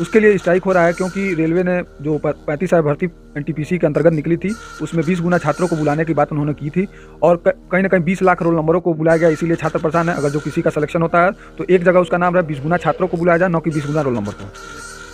उसके लिए स्ट्राइक हो रहा है क्योंकि रेलवे ने जो 35,000 भर्ती एनटीपीसी के अंतर्गत निकली थी उसमें 20 गुना छात्रों को बुलाने की बात उन्होंने की थी और कहीं ना कहीं 20 लाख रोल नंबरों को बुलाया गया। इसीलिए छात्र परेशान है। अगर जो किसी का सिलेक्शन होता है तो एक जगह उसका नाम रहा 20 गुना छात्रों को बुलाया जाए, न कि 20 गुना रोल नंबर को।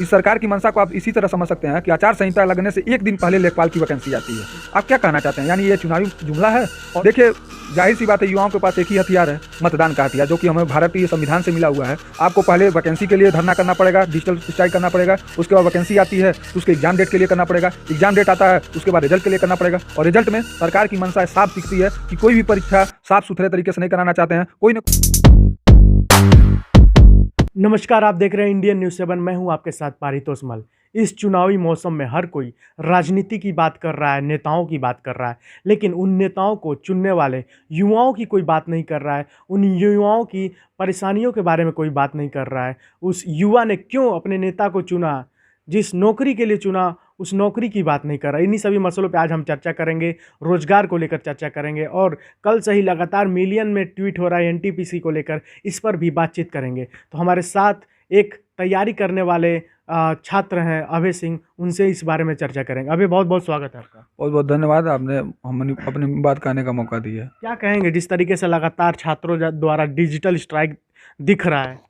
इस सरकार की मंशा को आप इसी तरह समझ सकते हैं कि आचार संहिता लगने से एक दिन पहले लेखपाल की वैकेंसी आती है। आप क्या कहना चाहते हैं? यानी ये चुनावी जुमला है। और देखिए, जाहिर सी बात है, युवाओं के पास एक ही हथियार है, मतदान का हथियार, जो कि हमें भारतीय संविधान से मिला हुआ है। आपको पहले वैकेंसी के लिए धरना करना पड़ेगा, डिजिटल स्ट्राइक करना पड़ेगा, उसके बाद वैकेंसी आती है तो उसके एग्जाम डेट के लिए करना पड़ेगा, एग्जाम डेट आता है उसके बाद रिजल्ट के लिए करना पड़ेगा। और रिजल्ट में सरकार की मंशा साफ दिखती है कि कोई भी परीक्षा साफ सुथरे तरीके से नहीं कराना चाहते हैं। कोई न नमस्कार, आप देख रहे हैं इंडियन न्यूज़ 7। मैं हूं आपके साथ पारितोष मल। इस चुनावी मौसम में हर कोई राजनीति की बात कर रहा है, नेताओं की बात कर रहा है, लेकिन उन नेताओं को चुनने वाले युवाओं की कोई बात नहीं कर रहा है। उन युवाओं की परेशानियों के बारे में कोई बात नहीं कर रहा है। उस युवा ने क्यों अपने नेता को चुना, जिस नौकरी के लिए चुना, उस नौकरी की बात नहीं कर रहा। इन्हीं सभी मसलों पे आज हम चर्चा करेंगे। रोजगार को लेकर चर्चा करेंगे और कल से ही लगातार मिलियन में ट्वीट हो रहा है एनटीपीसी को लेकर, इस पर भी बातचीत करेंगे। तो हमारे साथ एक तैयारी करने वाले छात्र हैं अभय सिंह, उनसे इस बारे में चर्चा करेंगे। अभय, बहुत बहुत स्वागत है आपका। बहुत बहुत धन्यवाद, आपने हम अपनी बात कहने का मौका दिया। क्या कहेंगे जिस तरीके से लगातार छात्रों द्वारा डिजिटल स्ट्राइक दिख रहा है?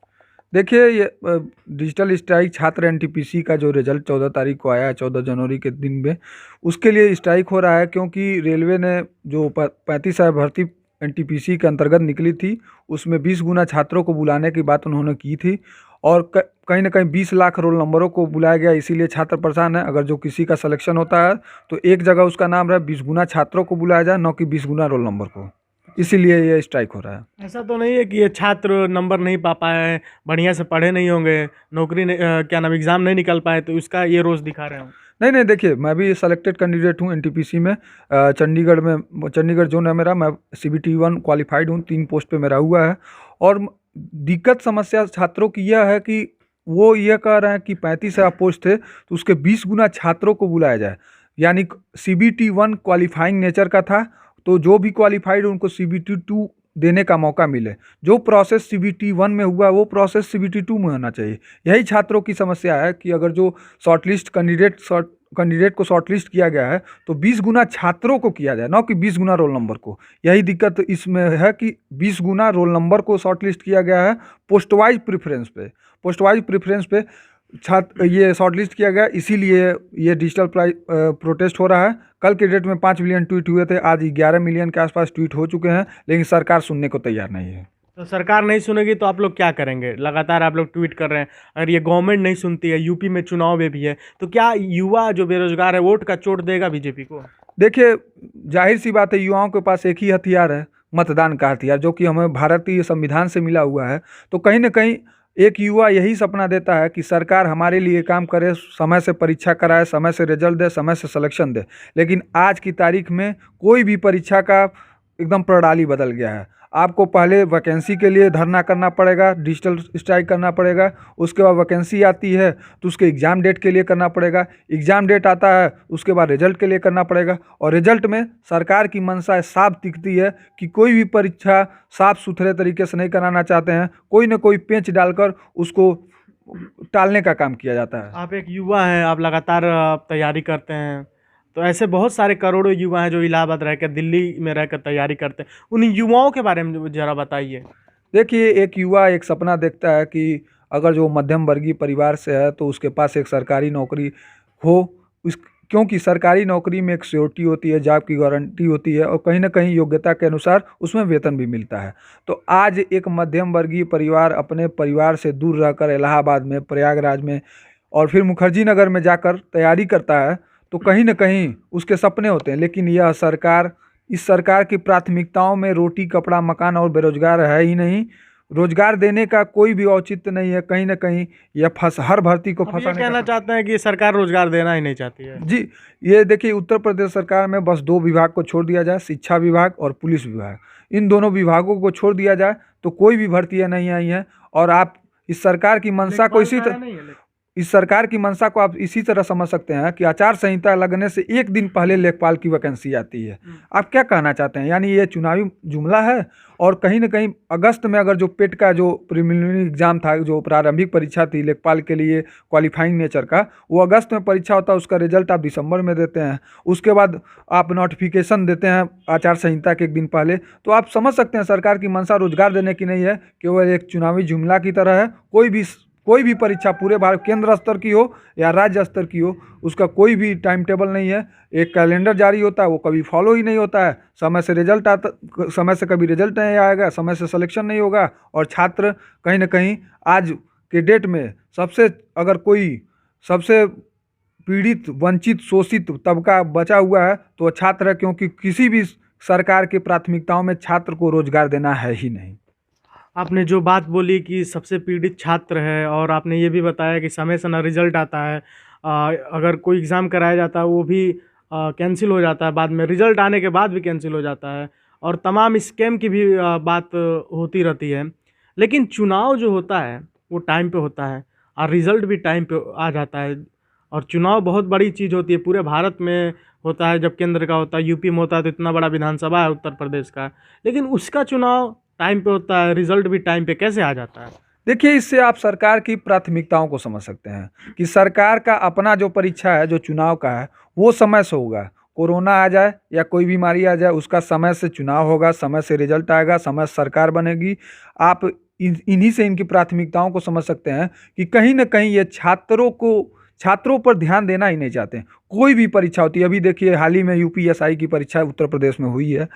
देखिए, ये डिजिटल स्ट्राइक छात्र एनटीपीसी का जो रिजल्ट 14 तारीख को आया है, 14 जनवरी के दिन में, उसके लिए स्ट्राइक हो रहा है क्योंकि रेलवे ने जो 35,000 भर्ती एनटीपीसी के अंतर्गत निकली थी उसमें 20 गुना छात्रों को बुलाने की बात उन्होंने की थी और कहीं ना कहीं 20 लाख रोल नंबरों को बुलाया गया। इसीलिए छात्र परेशान है। अगर जो किसी का सिलेक्शन होता है तो एक जगह उसका नाम रहा 20 गुना छात्रों को बुलाया जाए, न कि 20 गुना रोल नंबर को। इसीलिए ये स्ट्राइक हो रहा है। ऐसा तो नहीं है कि ये छात्र नंबर नहीं पा पाए, बढ़िया से पढ़े नहीं होंगे, नौकरी नहीं, क्या नाम, एग्ज़ाम नहीं निकल पाए, तो उसका ये रोज़ दिखा रहे हो? नहीं नहीं, देखिए, मैं भी सेलेक्टेड कैंडिडेट हूँ एनटीपीसी में। चंडीगढ़ में, चंडीगढ़ जोन है मेरा। मैं CBT 1 क्वालिफाइड हूँ, 3 पोस्ट पे मेरा हुआ है। और दिक्कत समस्या छात्रों की यह है कि वो ये कह रहे हैं कि 35,000 पोस्ट थे तो उसके 20 गुना छात्रों को बुलाया जाए। यानी CBT 1 क्वालिफाइंग नेचर का था, तो जो भी क्वालिफाइड उनको CBT 2 देने का मौका मिले। जो प्रोसेस CBT 1 में हुआ वो प्रोसेस CBT 2 में होना चाहिए। यही छात्रों की समस्या है कि अगर जो शॉर्टलिस्ट कैंडिडेट को शॉर्टलिस्ट किया गया है तो 20 गुना छात्रों को किया जाए, न कि 20 गुना रोल नंबर को। यही दिक्कत इसमें है कि 20 गुना रोल नंबर को शॉर्टलिस्ट किया गया है पोस्ट वाइज प्रेफरेंस पे छात्र ये शॉर्टलिस्ट किया गया। इसीलिए ये डिजिटल प्रोटेस्ट हो रहा है। कल के डेट में 5 मिलियन ट्वीट हुए थे, आज 11 मिलियन के आसपास ट्वीट हो चुके हैं, लेकिन सरकार सुनने को तैयार नहीं है। तो सरकार नहीं सुनेगी तो आप लोग क्या करेंगे? लगातार आप लोग ट्वीट कर रहे हैं, अगर ये गवर्नमेंट नहीं सुनती है, यूपी में चुनाव में भी है, तो क्या युवा जो बेरोजगार है वोट का चोट देगा बीजेपी को? देखिए, जाहिर सी बात है, युवाओं के पास एक ही हथियार है, मतदान का हथियार, जो कि हमें भारतीय संविधान से मिला हुआ है। तो कहीं ना कहीं एक युवा यही सपना देता है कि सरकार हमारे लिए काम करे, समय से परीक्षा कराए, समय से रिजल्ट दे, समय से सिलेक्शन दे। लेकिन आज की तारीख में कोई भी परीक्षा का एकदम प्रणाली बदल गया है। आपको पहले वैकेंसी के लिए धरना करना पड़ेगा, डिजिटल स्ट्राइक करना पड़ेगा, उसके बाद वैकेंसी आती है तो उसके एग्ज़ाम डेट के लिए करना पड़ेगा, एग्ज़ाम डेट आता है उसके बाद रिजल्ट के लिए करना पड़ेगा। और रिजल्ट में सरकार की मंशा साफ दिखती है कि कोई भी परीक्षा साफ सुथरे तरीके से नहीं कराना चाहते हैं। कोई ना कोई पेंच डालकर उसको टालने का काम किया जाता है। आप एक युवा हैं, आप लगातार तैयारी करते हैं, तो ऐसे बहुत सारे करोड़ों युवा हैं जो इलाहाबाद रहकर, दिल्ली में रहकर तैयारी करते हैं। उन युवाओं के बारे में ज़रा बताइए। देखिए, एक युवा एक सपना देखता है कि अगर जो मध्यम वर्गीय परिवार से है तो उसके पास एक सरकारी नौकरी हो। क्योंकि सरकारी नौकरी में एक सिक्योरिटी होती है, जॉब की गारंटी होती है और कहीं ना कहीं योग्यता के अनुसार उसमें वेतन भी मिलता है। तो आज एक मध्यम वर्गीय परिवार अपने परिवार से दूर रहकर इलाहाबाद में, प्रयागराज में और फिर मुखर्जी नगर में जाकर तैयारी करता है, तो कहीं ना कहीं उसके सपने होते हैं। लेकिन यह सरकार, इस सरकार की प्राथमिकताओं में रोटी, कपड़ा, मकान और बेरोजगार है ही नहीं। रोजगार देने का कोई भी औचित्य नहीं है। कहीं ना कहीं यह हर भर्ती को ये फंसाने कहना चाहते हैं कि सरकार रोजगार देना ही नहीं चाहती है? जी, ये देखिए, उत्तर प्रदेश सरकार में बस 2 विभाग को छोड़ दिया जाए, शिक्षा विभाग और पुलिस विभाग। इन दोनों विभागों को छोड़ दिया जाए तो कोई भी भर्तियाँ नहीं आई हैं। और आप इस सरकार की मंशा को इसी तरह इस सरकार की मंशा को आप इसी तरह समझ सकते हैं कि आचार संहिता लगने से एक दिन पहले लेखपाल की वैकेंसी आती है। आप क्या कहना चाहते हैं? यानी ये चुनावी जुमला है, और कहीं ना कहीं अगस्त में अगर जो पेट का जो प्रिलिमिनरी एग्जाम था, जो प्रारंभिक परीक्षा थी लेखपाल के लिए क्वालिफाइंग नेचर का, वो अगस्त में परीक्षा होता है, उसका रिजल्ट आप दिसंबर में देते हैं, उसके बाद आप नोटिफिकेशन देते हैं आचार संहिता के एक दिन पहले। तो आप समझ सकते हैं सरकार की मंशा रोजगार देने की नहीं है, केवल एक चुनावी जुमला की तरह है। कोई भी परीक्षा पूरे भारत, केंद्र स्तर की हो या राज्य स्तर की हो, उसका कोई भी टाइम टेबल नहीं है। एक कैलेंडर जारी होता है, वो कभी फॉलो ही नहीं होता है। समय से रिजल्ट आता, समय से कभी रिजल्ट नहीं आएगा, समय से सिलेक्शन नहीं होगा, और छात्र कहीं ना कहीं आज के डेट में अगर कोई सबसे पीड़ित, वंचित, शोषित तबका बचा हुआ है तो वह छात्र है, क्योंकि किसी भी सरकार की प्राथमिकताओं में छात्र को रोजगार देना है ही नहीं। आपने जो बात बोली कि सबसे पीड़ित छात्र है, और आपने ये भी बताया कि समय से ना रिजल्ट आता है, अगर कोई एग्ज़ाम कराया जाता है वो भी कैंसिल हो जाता है, बाद में रिजल्ट आने के बाद भी कैंसिल हो जाता है, और तमाम स्कैम की भी बात होती रहती है। लेकिन चुनाव जो होता है वो टाइम पे होता है, और रिजल्ट भी टाइम पे आ जाता है। और चुनाव बहुत बड़ी चीज़ होती है, पूरे भारत में होता है। जब केंद्र का होता है, यूपी में होता है, तो इतना बड़ा विधानसभा है उत्तर प्रदेश का, लेकिन उसका चुनाव टाइम पे होता है, रिजल्ट भी टाइम पे कैसे आ जाता है? देखिए, इससे आप सरकार की प्राथमिकताओं को समझ सकते हैं कि सरकार का अपना जो परीक्षा है, जो चुनाव का है, वो समय से होगा। कोरोना आ जाए या कोई बीमारी आ जाए, उसका समय से चुनाव होगा, समय से रिजल्ट आएगा, समय से सरकार बनेगी। आप इन्हीं से इनकी प्राथमिकताओं को समझ सकते हैं कि कहीं ना कहीं ये छात्रों पर ध्यान देना ही नहीं चाहते हैं। कोई भी परीक्षा होती है, अभी देखिए हाल ही में यूपीएसआई की परीक्षा उत्तर प्रदेश में हुई है।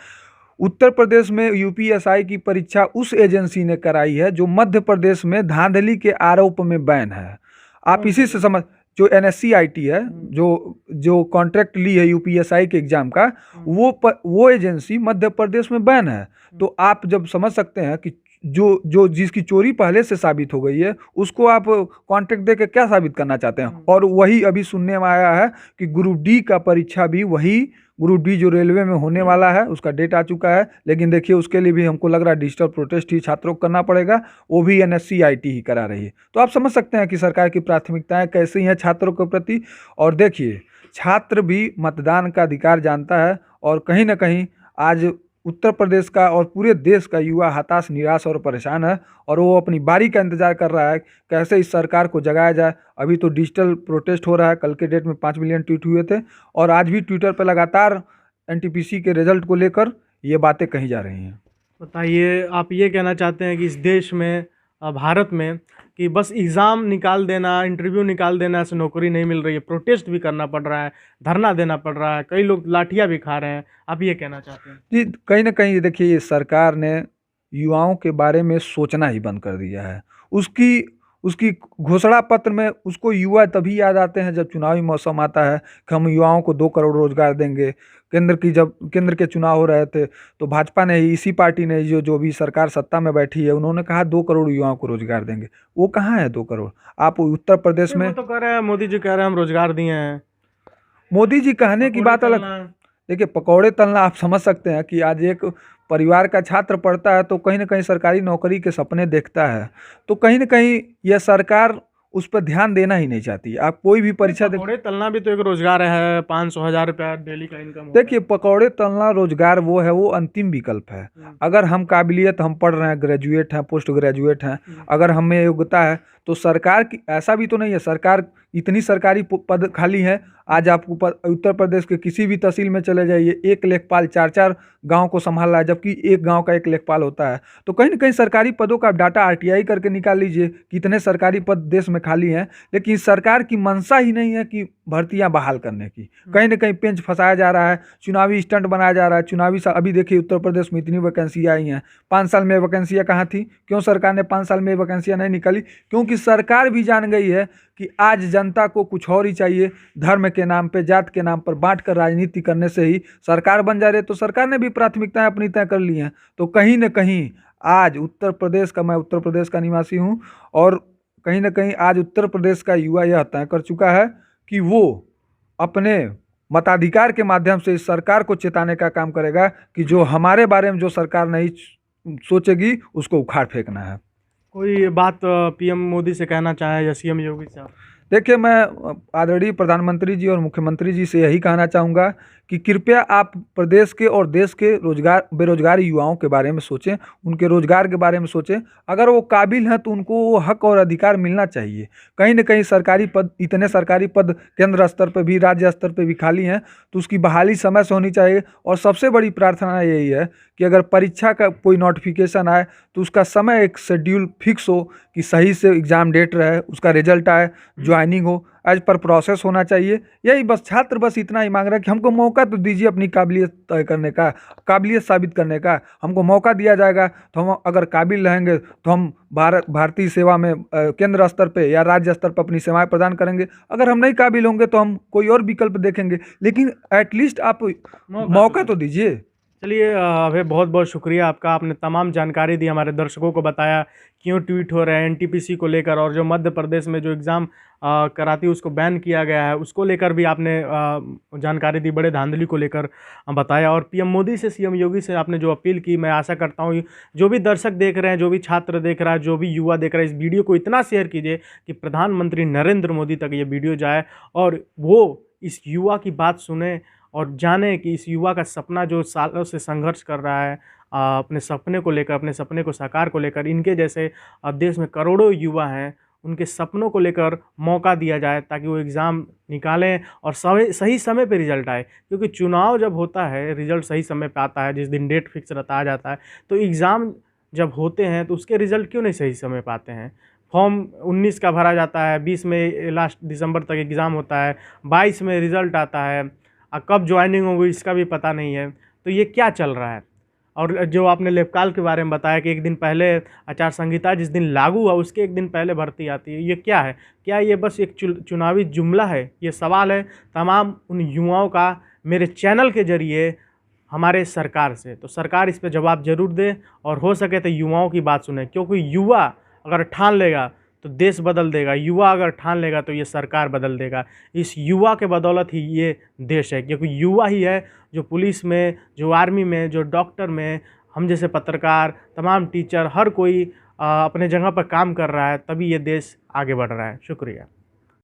उत्तर प्रदेश में यूपीएसआई की परीक्षा उस एजेंसी ने कराई है जो मध्य प्रदेश में धांधली के आरोप में बैन है। आप इसी से समझ, जो एनएससीआईटी है, जो कॉन्ट्रैक्ट ली है यूपीएसआई के एग्जाम का, वो एजेंसी मध्य प्रदेश में बैन है। तो आप जब समझ सकते हैं कि जो जिसकी चोरी पहले से साबित हो गई है, उसको आप कॉन्ट्रैक्ट दे के क्या साबित करना चाहते हैं? और वही अभी सुनने में आया है कि ग्रुप डी का परीक्षा भी वही ग्रुप डी जो रेलवे में होने वाला है, उसका डेट आ चुका है। लेकिन देखिए, उसके लिए भी हमको लग रहा है डिजिटल प्रोटेस्ट ही छात्रों को करना पड़ेगा, वो भी एनएससीआईटी ही करा रही है। तो आप समझ सकते हैं कि सरकार की प्राथमिकताएं कैसी हैं छात्रों के प्रति। और देखिए, छात्र भी मतदान का अधिकार जानता है, और कहीं ना कहीं आज उत्तर प्रदेश का और पूरे देश का युवा हताश, निराश और परेशान है, और वो अपनी बारी का इंतजार कर रहा है कैसे इस सरकार को जगाया जाए। अभी तो डिजिटल प्रोटेस्ट हो रहा है, कल के डेट में 5 मिलियन ट्वीट हुए थे, और आज भी ट्विटर पर लगातार एनटीपीसी के रिजल्ट को लेकर ये बातें कही जा रही हैं। बताइए, आप ये कहना चाहते हैं कि इस देश में, भारत में, कि बस एग्ज़ाम निकाल देना, इंटरव्यू निकाल देना से नौकरी नहीं मिल रही है, प्रोटेस्ट भी करना पड़ रहा है, धरना देना पड़ रहा है, कई लोग लाठियाँ भी खा रहे हैं, आप ये कहना चाहते हैं? जी, कहीं ना कहीं देखिए, ये सरकार ने युवाओं के बारे में सोचना ही बंद कर दिया है। उसकी उसकी घोषणा पत्र में उसको युवा तभी याद आते हैं जब चुनावी मौसम आता है कि हम युवाओं को 2 करोड़ रोजगार देंगे। जब केंद्र के चुनाव हो रहे थे, तो भाजपा ने, इसी पार्टी ने, जो भी सरकार सत्ता में बैठी है, उन्होंने कहा 2 करोड़ युवाओं को रोजगार देंगे। वो कहाँ है 2 करोड़? आप उत्तर प्रदेश में, वो तो कह रहे हैं, मोदी जी कह रहे हैं हम रोजगार दिए हैं। मोदी जी कहने की बात अलग। देखिए, पकौड़े तलना आप समझ सकते हैं कि आज एक परिवार का छात्र पढ़ता है तो कहीं ना कहीं सरकारी नौकरी के सपने देखता है, तो कहीं ना कहीं यह सरकार उस पर ध्यान देना ही नहीं चाहती। आप कोई भी परीक्षा पकौड़े तलना भी तो एक रोजगार है, 500,000 रुपया डेली का इनकम होता है। देखिए, पकौड़े तलना रोजगार वो है, वो अंतिम विकल्प है। अगर हम काबिलियत, हम पढ़ रहे हैं, ग्रेजुएट हैं, पोस्ट ग्रेजुएट हैं, अगर हमें योग्यता है, तो सरकार की, ऐसा भी तो नहीं है सरकार, इतनी सरकारी पद खाली है। आज आप उत्तर प्रदेश के किसी भी तहसील में चले जाइए, एक लेखपाल 4-4 गांव को संभाल रहा है, जबकि एक गांव का एक लेखपाल होता है। तो कहीं ना कहीं सरकारी पदों का डाटा आरटीआई करके निकाल लीजिए, कितने सरकारी पद देश में खाली हैं। लेकिन सरकार की मंशा ही नहीं है कि भर्तियां बहाल करने की। कहीं ना कहीं पेंच फंसाया जा रहा है, चुनावी स्टंट बनाया जा रहा है। अभी देखिए, उत्तर प्रदेश में इतनी वैकेंसी आई हैं, 5 साल में वैकेंसियाँ कहाँ थी? क्यों सरकार ने 5 साल में वैकेंसियाँ नहीं निकाली? क्योंकि सरकार भी जान गई है कि आज जनता को कुछ और ही चाहिए। धर्म के नाम पे, जात के नाम पर बांट कर राजनीति करने से ही सरकार बन जा रही है। तो सरकार ने भी प्राथमिकताएं अपनी तय कर ली हैं। तो कहीं ना कहीं आज उत्तर प्रदेश का, मैं उत्तर प्रदेश का निवासी हूं, और कहीं ना कहीं आज उत्तर प्रदेश का युवा यह तय कर चुका है कि वो अपने मताधिकार के माध्यम से इस सरकार को चेताने का काम करेगा कि जो हमारे बारे में जो सरकार नहीं सोचेगी, उसको उखाड़ फेंकना है। कोई बात पीएम मोदी से कहना चाहे या सीएम योगी साहब? देखिए, मैं आदरणीय प्रधानमंत्री जी और मुख्यमंत्री जी से यही कहना चाहूँगा कि कृपया आप प्रदेश के और देश के बेरोजगार युवाओं के बारे में सोचें, उनके रोजगार के बारे में सोचें। अगर वो काबिल हैं तो उनको वो हक और अधिकार मिलना चाहिए। कहीं न कहीं सरकारी पद, इतने सरकारी पद केंद्र स्तर पे भी, राज्य स्तर पे भी खाली हैं, तो उसकी बहाली समय से होनी चाहिए। और सबसे बड़ी प्रार्थना यही है कि अगर परीक्षा का कोई नोटिफिकेशन आए तो उसका समय एक शेड्यूल फिक्स हो, कि सही से एग्ज़ाम डेट रहे, उसका रिजल्ट आए, ज्वाइनिंग हो, एज पर प्रोसेस होना चाहिए। यही बस छात्र बस इतना ही मांग रहा है कि हमको मौका तो दीजिए अपनी काबिलियत तय करने का, काबिलियत साबित करने का। हमको मौका दिया जाएगा तो हम अगर काबिल रहेंगे तो हम भारतीय सेवा में केंद्र स्तर पे या राज्य स्तर पर अपनी सेवाएं प्रदान करेंगे। अगर हम नहीं काबिल होंगे तो हम कोई और विकल्प देखेंगे, लेकिन एटलीस्ट आप मौका तो दीजिए। चलिए अभय, बहुत बहुत शुक्रिया आपका। आपने तमाम जानकारी दी, हमारे दर्शकों को बताया क्यों ट्वीट हो रहे हैं एनटीपीसी को लेकर, और जो मध्य प्रदेश में जो एग्ज़ाम कराती है उसको बैन किया गया है उसको लेकर भी आपने जानकारी दी, बड़े धांधली को लेकर बताया। और पीएम मोदी से, सीएम योगी से आपने जो अपील की, मैं आशा करता हूँ जो भी दर्शक देख रहे हैं, जो भी छात्र देख रहा है, जो भी युवा देख रहा है, इस वीडियो को इतना शेयर कीजिए कि प्रधानमंत्री नरेंद्र मोदी तक ये वीडियो जाए और वो इस युवा की बात सुने और जाने कि इस युवा का सपना जो सालों से संघर्ष कर रहा है अपने सपने को लेकर, अपने सपने को साकार को लेकर, इनके जैसे देश में करोड़ों युवा हैं, उनके सपनों को लेकर मौका दिया जाए ताकि वो एग्ज़ाम निकालें और सही समय पे रिज़ल्ट आए। क्योंकि चुनाव जब होता है, रिज़ल्ट सही समय पे आता है, जिस दिन डेट फिक्स रहता आ जाता है, तो एग्ज़ाम जब होते हैं तो उसके रिज़ल्ट क्यों नहीं सही समय पे आते हैं। फॉर्म 19 का भरा जाता है, 20 में लास्ट दिसंबर तक एग्ज़ाम होता है, 22 में रिज़ल्ट आता है, कब ज्वाइनिंग होगी इसका भी पता नहीं है। तो ये क्या चल रहा है। और जो आपने लेखपाल के बारे में बताया कि एक दिन पहले आचार संहिता जिस दिन लागू हुआ उसके एक दिन पहले भर्ती आती है, ये क्या है? क्या ये बस एक चुनावी जुमला है? ये सवाल है तमाम उन युवाओं का मेरे चैनल के ज़रिए हमारे सरकार से। तो सरकार इस पे जवाब ज़रूर दे और हो सके तो युवाओं की बात सुने, क्योंकि युवा अगर ठान लेगा तो देश बदल देगा, युवा अगर ठान लेगा तो ये सरकार बदल देगा। इस युवा के बदौलत ही ये देश है, क्योंकि युवा ही है जो पुलिस में, जो आर्मी में, जो डॉक्टर में, हम जैसे पत्रकार, तमाम टीचर, हर कोई अपने जगह पर काम कर रहा है, तभी ये देश आगे बढ़ रहा है। शुक्रिया।